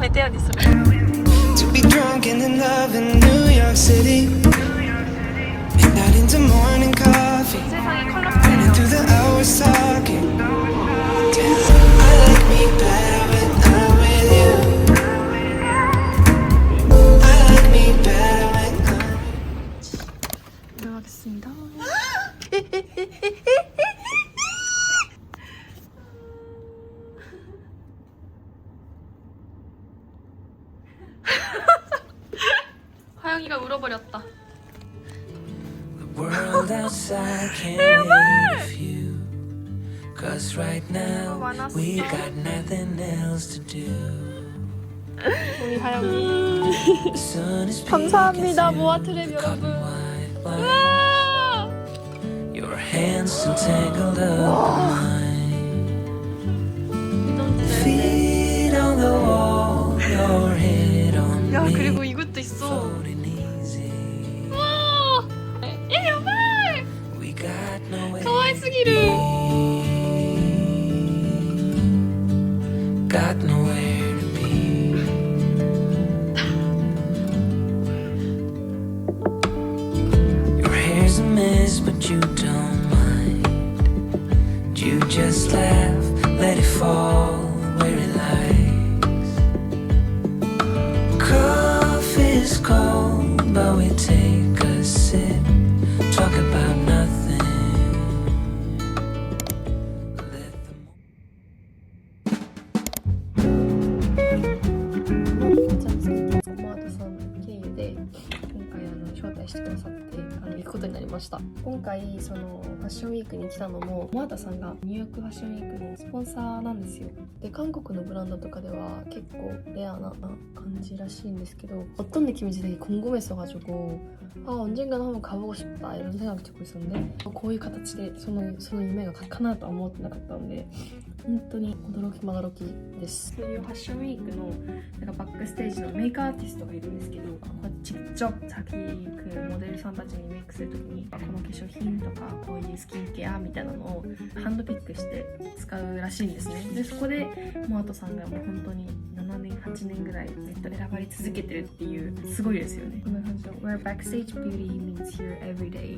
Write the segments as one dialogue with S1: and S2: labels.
S1: めてよにする。
S2: To be drunk and in love in New York City. Midnight into morning coffee.
S1: セイさんいいカラフル
S2: Running
S1: よ。
S2: through the hours talking. Damn, I like me better when I'm with you. I like me better when I'm
S1: 들어가겠습니다. 하영이가 울어버렸다.
S2: The world outside can't wait for you. Cause right now we got nothing else to do.
S1: 우리 하영이.
S2: The sun is
S1: 감사합니다,
S2: peeking
S1: 모아트랩
S2: through cotton
S1: 여러분.
S2: white light.
S1: 와!
S2: Your hands still tangled up in mine. Feet on the wall, your head on
S1: 야,
S2: me.
S1: 그리고 이것도 있어.
S2: Floating easy.
S1: 와! 야, 야발!
S2: We got nowhere to
S1: 가와이스기를.
S2: be. Got nowhere to be. Your hair's a mess, but you don't mind. You just laugh, let it fall where it likes. Coffee's cold, but we take a sip, talk about nothing. Let the
S1: 行くことになりました。今回そのファッションウィークに来たのもモアタさんがニューヨークファッションウィークのスポンサーなんですよ。で韓国のブランドとかでは結構レアな感じらしいんですけど어떤 느낌인지 되게 궁금했어가지고 언젠가는 한번 가보고 싶다 이런 생각을 듣고 있었는데 こういう形でその夢が叶うとは思ってなかったので本当に驚き驚きです。そういうファッションウィークのなんかバックステージのメイクアーティストがいるんですけど직접 자기モデルさんたちにメイクするときにこの化粧品とかこういうスキンケアみたいなのをハンドピックして使うらしいんですね。でそこでモアトさんがもう本当に7年8年ぐらいずっと選ばれ続けてるっていうすごいですよね。こんな感じで Where backstage beauty meets your everyday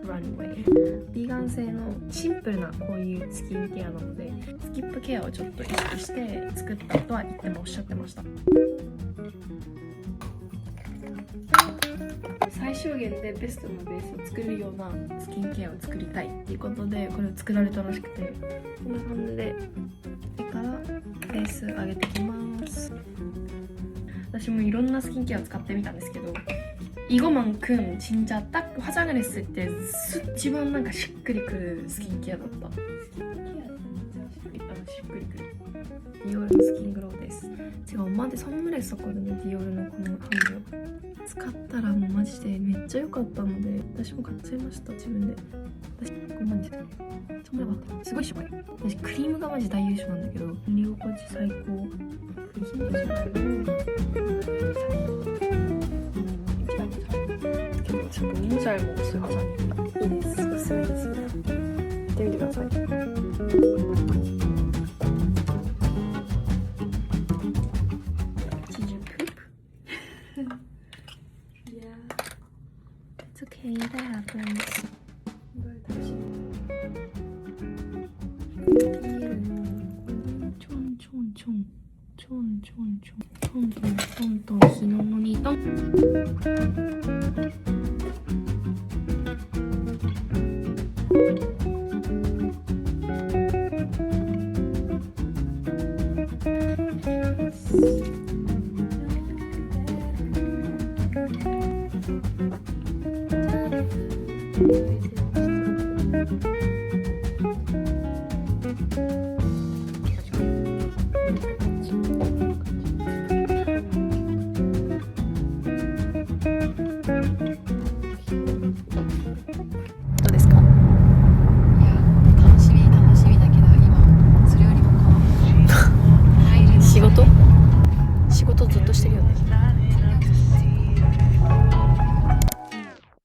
S1: runway ビーガン製のシンプルなこういうスキンケアなのでスキップケアをちょっと意識して作ったとは言ってもおっしゃってました。最小限でベストのベースを作るようなスキンケアを作りたいっていうことでこれを作られたらしくてこんな感じで手からベース上げていきます。私もいろんなスキンケアを使ってみたんですけど이거만큼 진짜 딱 화장을 했을 때 수치만 뭔가 시크리 그 스킨케어 같다. 일단 시크리 그 디오르 스킨그로우 데스. 제가 엄마한테 선물했었거든요. 디오르의 한 명. 使ったらもうマジでめっちゃ良かったので私も買っちゃいました自分で。私こんなんですよ。정말 맞다. すごいしょぼい。私クリームがマジ大優秀なんだけど塗り心地最高。ヒントじゃないけど。 너무 잘 먹었어요 화장이. 이 스스입니다. 때리면서 치즈 푸프. Yeah, it's okay. That happens. 이걸 다시 촌촌촌촌촌촌촌촌 기노노니 떡.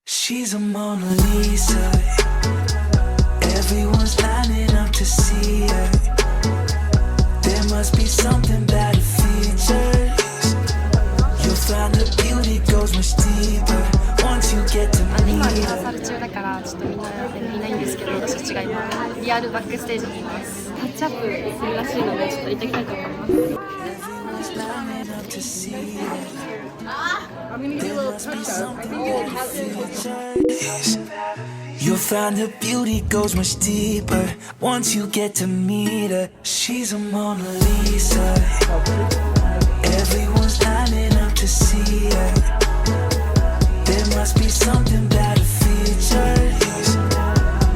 S2: She's a Mona Lisa. Everyone's lining up to see her.
S1: がちょっとみんないないんですけど、私たちが今リアルバックステージにいます。タッチアップするらしいのでちょっと行ってきたいと思います。
S2: You'll find her beauty goes much deeper once you get to meet her. She's a Mona Lisa. Everyone's lining up to see her. There must be something about her features.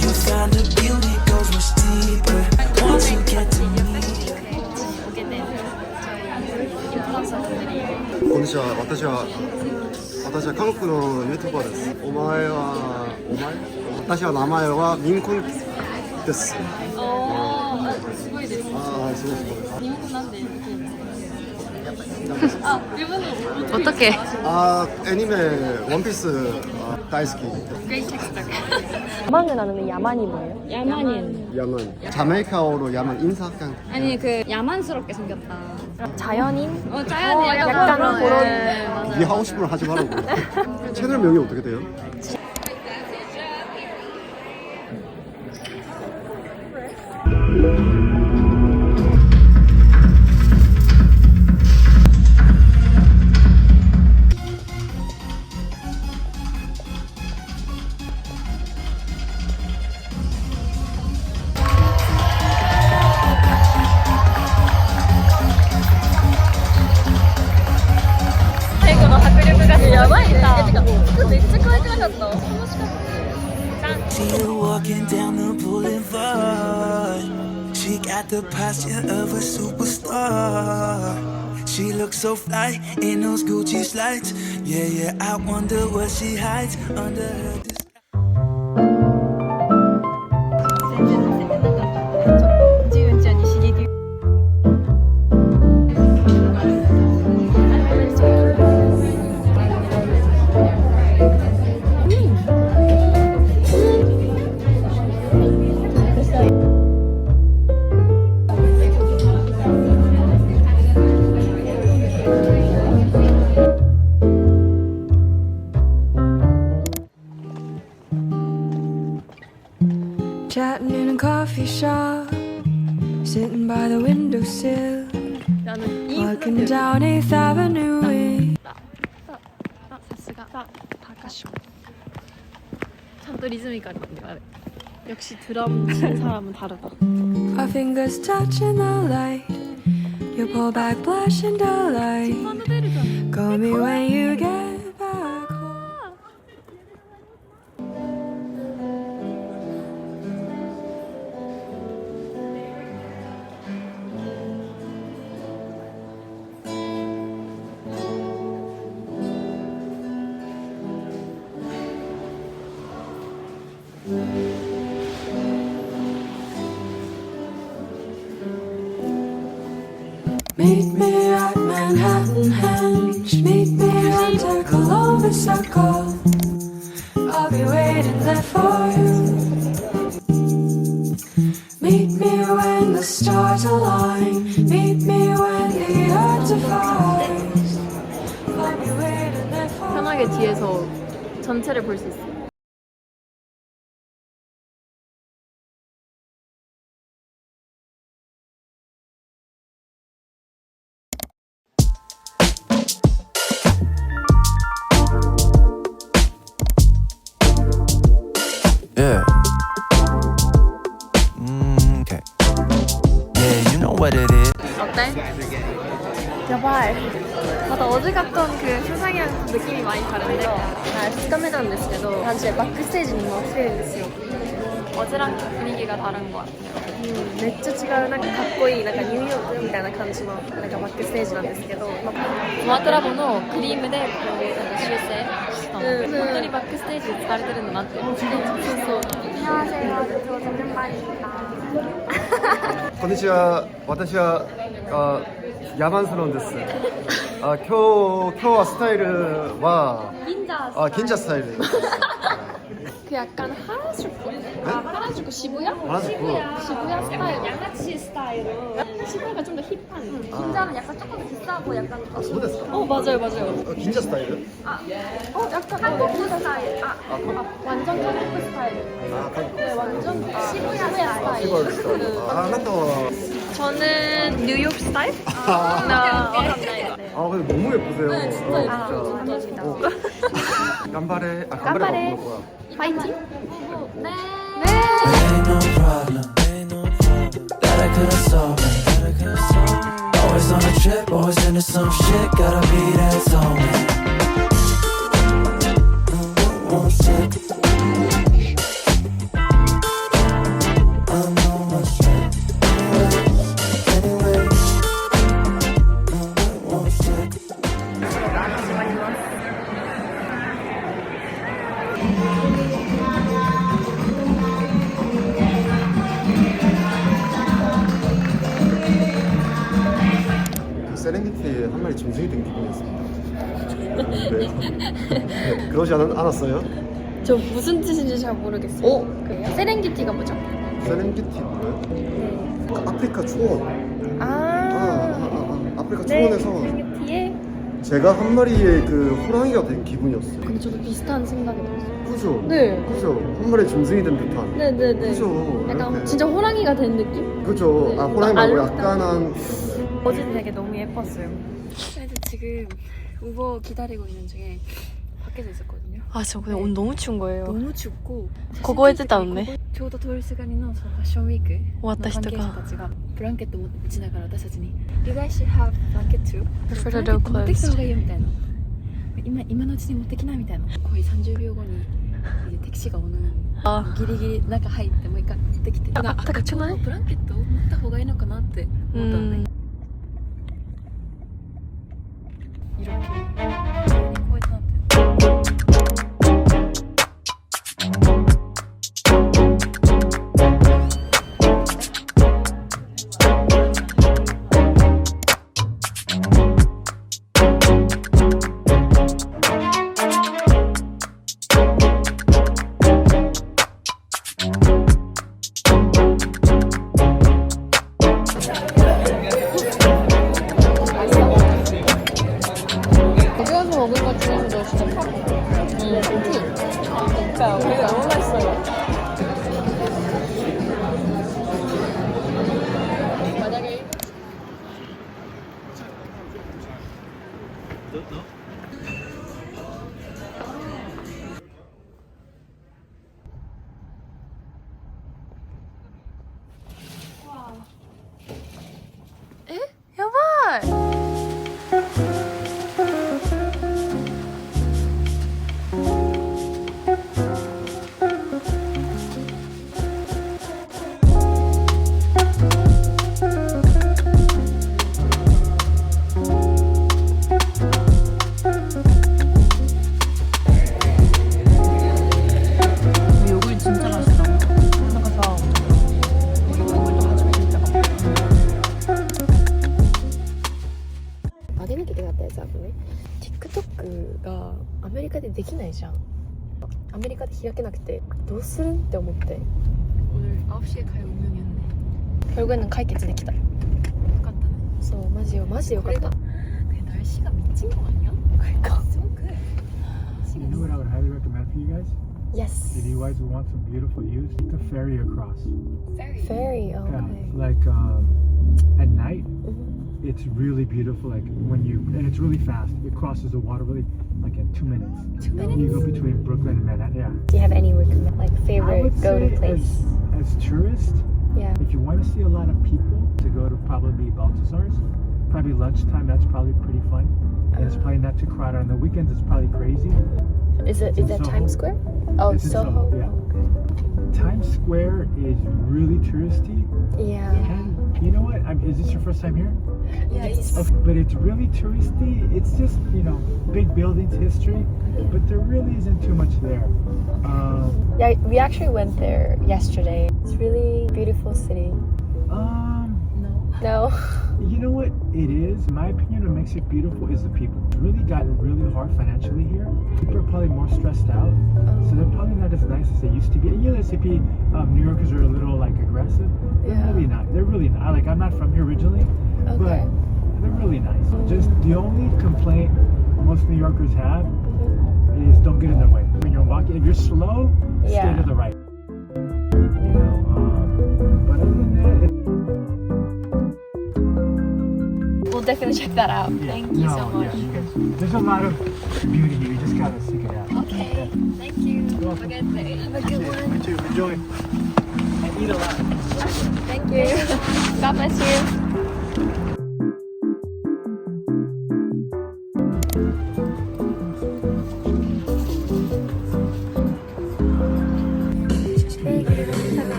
S2: You'll find her beauty goes much deeper once you get to meet her.
S3: こんにちは。私は韓国のユーチューバーです。お前私は名前はミンクンです。
S1: すごいです。
S3: すごい。
S1: 日本語なんでできるんですか？あ、自分の어떻게？
S3: 애니메 원피스大好き。
S1: 야만이라는 야만이 뭐예요?
S4: 야만인.
S3: 야만. 자메이카어로 야만 인사강.
S4: 아니 그 야만스럽게 생겼다.
S1: 자연인?
S4: 자연이
S1: 약간 그런.
S3: 네 하고 싶은 걸 하지 말라고. 채널명이 어떻게 돼요?
S2: See her walking down the boulevard. She got the posture of a superstar. She looks so fly in those Gucci slides. Yeah, I wonder what she hides under her disguise.
S5: Chatting in a coffee shop, sitting by the windowsill, walking down 8th Avenue.
S1: さすがパーカッション。ちゃんとリズミカルなんだよあれ。역시 드럼 치는 사람은 다르다.
S5: Our fingers touching the light. You pull back, blush and delight. Call me when you get back home. Meet me at Manhattan Henge. Meet me under Columbus Circle. I'll be waiting there for you. Meet me when the stars align. Meet me when the earth divides. I'll be waiting there for you.
S1: 편하게 뒤에서 전체를 볼 수 있어.
S2: Yeah. Okay. Yeah, you know what it is.
S1: 어때? 야발. 맞아, 어제 갔던 그 세상이랑 느낌이 많이 다른데 2日目なんですけど感じでバックステージにも来てるんですよ。 어제랑 분위기가 다른 것 같아요. めっちゃ違う、なんかかっこいい、なんかニューヨークみたいな感じのなんかバックステージなんですけど、スマトラボのクリームでこう修正したので、本当にバックステージで使われてるんだなって。そうそう。안녕하세요.
S3: こんにちは。私は야만스러운です。今日はスタイルは긴자 스타일.
S1: 그 약간 하라주쿠 시부야?
S3: 하라주쿠.
S1: 시부야 스타일.
S4: 양아치 스타일로.
S1: 시부야가 좀 더 힙한. 긴자는 약간 조금 더 비싸고 약간.
S3: そうですか。
S1: 맞아요.
S3: 긴자 스타일?
S1: 약간 한국 스타일. 완전 한국 스타일. 네, 완전 시부야 스타일. 저는 뉴욕 스타일?
S3: 근데 너무 예쁘세요. 진짜. 간발에. 간발에 뭐야?
S1: 파이팅?
S2: Ain't no problem that I could've solved. Always on a trip, always into some shit. Gotta be there, told me. One sip. I'm on my shit. Anyway, one sip.
S3: 세렝게티에 한 마리 짐승이 된 기분이었습니다. 네. 그러지 않았어요?
S1: 저 무슨 뜻인지 잘 모르겠어요. 세렝게티가 뭐죠?
S3: 세렝게티 뭐예요? 아프리카 초원. 아프리카
S1: 네,
S3: 초원에서
S1: 세렝게티에.
S3: 제가 한 마리의 그 호랑이가 된 기분이었어요.
S1: 근데 저도 비슷한 생각이 들었어요.
S3: 그죠?
S1: 네.
S3: 그죠? 한 마리 짐승이 된 듯한.
S1: 네네네.
S3: 그죠?
S1: 약간
S3: 이렇게.
S1: 진짜 호랑이가 된 느낌?
S3: 그죠?
S1: 네.
S3: 호랑이 말고
S1: 알록달록.
S3: 약간 한
S4: 어제도 되게 너무 예뻤어요. 그래서 지금 우버 기다리고 있는 중에 밖에서 있었거든요.
S6: 아, 저 근데 오늘 너무 추운 거예요.
S4: 너무 춥고
S6: 凍えてたのね。
S4: ちょうど通りすがりのそのファッションウィーク
S6: 終わった
S4: の
S6: 人が
S4: 関係者たちがブランケットを持ちながら私たちに「You guys should have blanket too」
S6: For
S4: ブ
S6: the
S4: ランケット持ってきた
S6: clothes.
S4: 方がいいよみたいな今のうちに持ってきなみたいな거의30秒後に택시가 오는
S6: 아,
S4: ギリギリ中入ってもう一回持ってきて
S6: あったかくない
S4: ブランケットを持った方がいいのかなって思ったのね 이렇게 기온이 거의 다
S1: 거기에서 먹은 것 중에서도 진짜 티. 그러니까요. 그게 너무 맛있어요. 만약에
S6: 요구르트 진짜 맛있다. 그래서 요구르트 가지고 진짜
S1: 아게抜きで買ったやつあるね。TikTok がアメリカでできないじゃん。アメリカで開けなくてどうするんって思って
S4: 오늘 9시에 갈 운명이었네
S1: 결국에는解決できた。
S4: 똑같다네
S1: そうマジよよかった。
S4: 근데 날씨가 미친 거 아니야?
S1: 그러니까.
S4: So good
S7: You know what I would highly recommend for you guys?
S1: Yes.
S7: If you guys would want some beautiful views, the ferry across.
S1: Ferry. Oh,
S7: Yeah,
S1: okay.
S7: like at night,
S1: Mhm.
S7: it's really beautiful. Like when you, and it's really fast. It crosses the water really like in 2 minutes.
S4: 2 minutes?
S7: You go between Brooklyn and Manhattan. Yeah.
S1: Do you have any recommend like
S7: I
S1: favorite
S7: would
S1: go-to
S7: say
S1: place?
S7: as tourists,
S1: Yeah.
S7: if you want to see a lot of people, to go to probably Baltazar's. Probably lunchtime. That's probably pretty fun. And it's probably not too crowded. On the weekends, it's probably crazy.
S1: Is that
S7: Soho.
S1: Times Square? Oh,
S7: It's in
S1: Soho.
S7: Soho, yeah. Times Square is really touristy.
S1: Yeah.
S7: And you know what? Is this your first time here?
S4: Yeah, it's
S7: Okay, but it's really touristy. It's just, big buildings, history, but there really isn't too much there.
S1: Yeah, we actually went there yesterday. It's really beautiful city. No.
S7: You know what it is? In my opinion, what makes it beautiful is the people. It's really gotten really hard financially here. People are probably more stressed out, so they're probably not as nice as they used to be. And New Yorkers are a little like aggressive. They're
S1: Yeah.
S7: really not. They're really not. Like I'm not from here originally,
S1: Okay.
S7: but they're really nice. Just the only complaint most New Yorkers have is don't get in their way. When you're walking, if you're slow, stay to the right. You know, but other than that,
S4: We'll definitely check that out. Thank you so much.
S7: there's a lot of beauty here. You just gotta seek it out.
S4: Okay, thank you. Have a good day. Have a good one.
S7: You too. Enjoy. And eat a lot.
S4: Thank you. God bless you.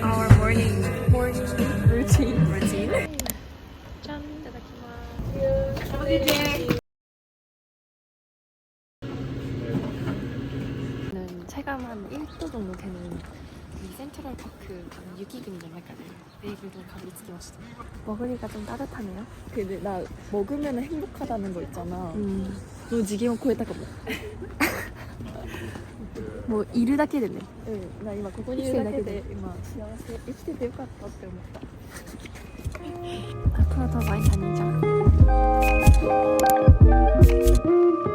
S4: Our morning routine. 짠, 는 체감 한 1도 정도 되는 이 센트럴파크 유기금이잖아요. 베이글도 가리치기 맛있어. 먹으니까 좀 따뜻하네요. 근데 나 먹으면 행복하다는 거 있잖아. 너 지금 코에다가もういるだけでね、な今ここにいるだけで今幸せ生きててよかったって思った。앞으로 더 많이 다니자.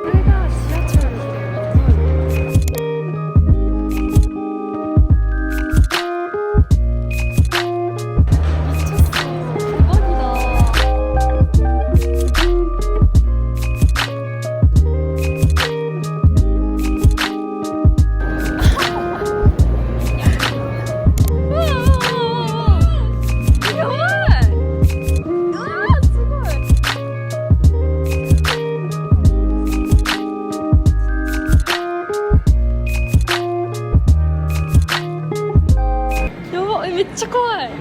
S4: 여기가 지하철이래요. 진짜怖い.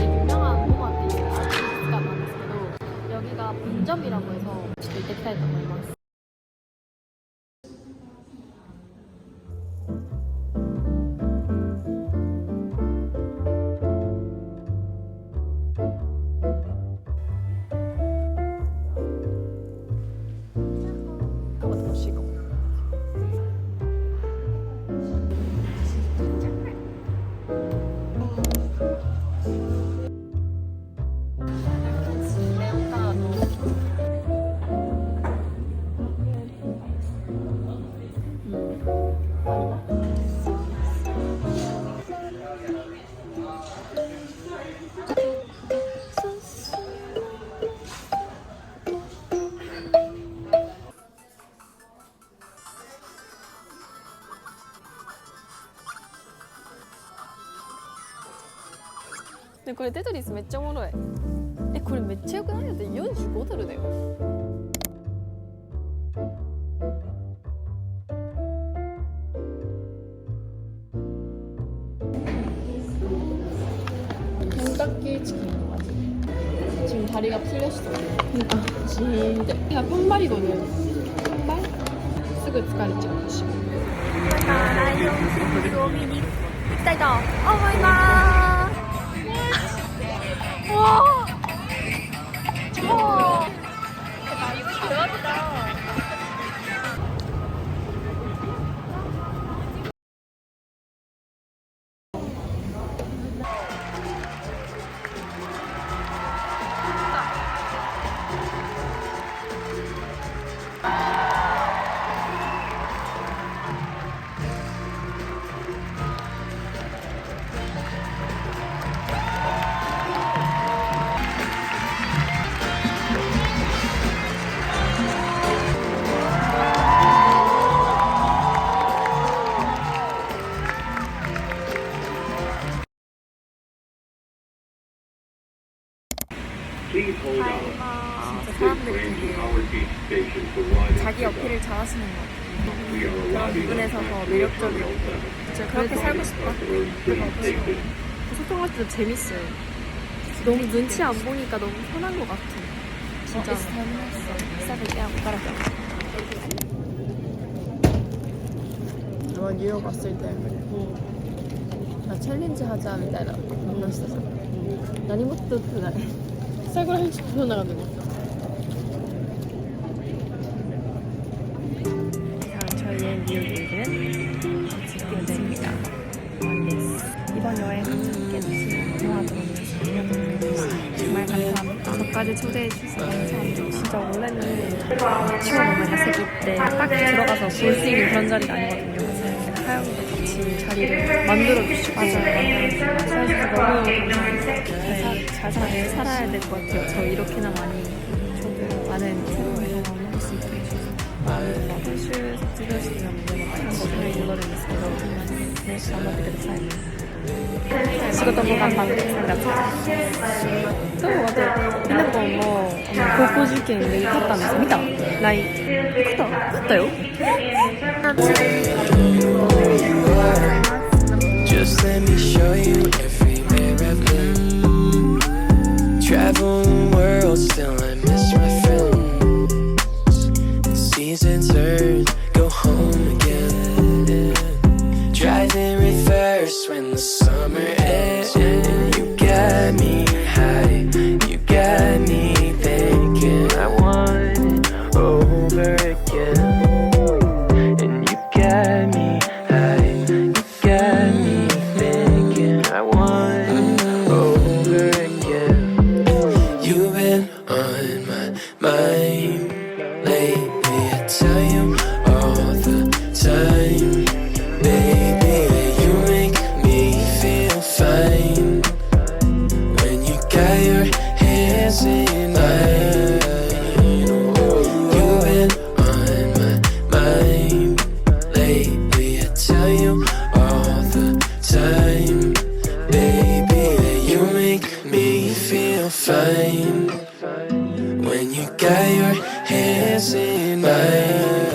S4: 유명한 모마っていう 아티스트가 많았어요. 여기가 본점이라고 해서 ちょっと行ってきたいと思います. 근데 これテトリスめっちゃおもろい。これめっちゃ良くない？だって45ドルだよ。켄터키 치킨 맛. 지금 다리가 풀렸어. 그러니까 진짜 그냥 편발이거든. 편발? すぐ疲れちゃうし。またライオンキングを見に行きたいと思います。와! 와! 이거 대박이다. 사람들이 자기 어필을 잘하시는 것 같아요. 그런 부분에서 더 매력적이고 진짜 그렇게 살고 싶다. 소통할 때도 재밌어요. 너무 눈치 안 보니까 너무 편한 것 같아. 진짜. 비싸게 그냥 못 따라줘.
S1: 뉴욕 왔을 때 나 챌린지 하자 みたいな話したじゃん
S6: 何も撮ってない。
S4: 最後らへんちょっと撮らなかったね。
S6: 저희의 뉴욕 일기는 지금 됩니다. 이번 여행은 함께해주신 동화들었는데요. 정말 감사합니다. 저까지 초대해주셔서 감사합니다. 진짜 원래는 치워보면 새끼 때 딱 들어가서 볼 수 있는 그런 자리가 아니거든요. 하영이도 같이 자리를 만들어주시고 만들어주셔서 너무 감사합니다. 잘 살아야 될 것 같아요. 저 이렇게나 많이 저도 많은 새로운 경험을 할 수 있게 해주셔서 今週卒業式なのでまた韓国に戻るんですけど、ね、頑張ってください。仕事も頑張って3月からとあとみなこも高校受験で受かったんですよ。見た？勝ったよ。
S2: Just let me show you everywhere I've been. Travel the world, still I miss my friends. The seasons turn, go home again. Drive in reverse when the summer ends. You got me high, you got me thinking I want it over again. And you got me high, you got me thinking I want it over again. You've been on my mind lately, I tell you all the time. Baby, you make me feel fine when you got your hands in mine. You've been on my mind lately, I tell you all the time. Baby, you make me feel fine when you got your hands in mine.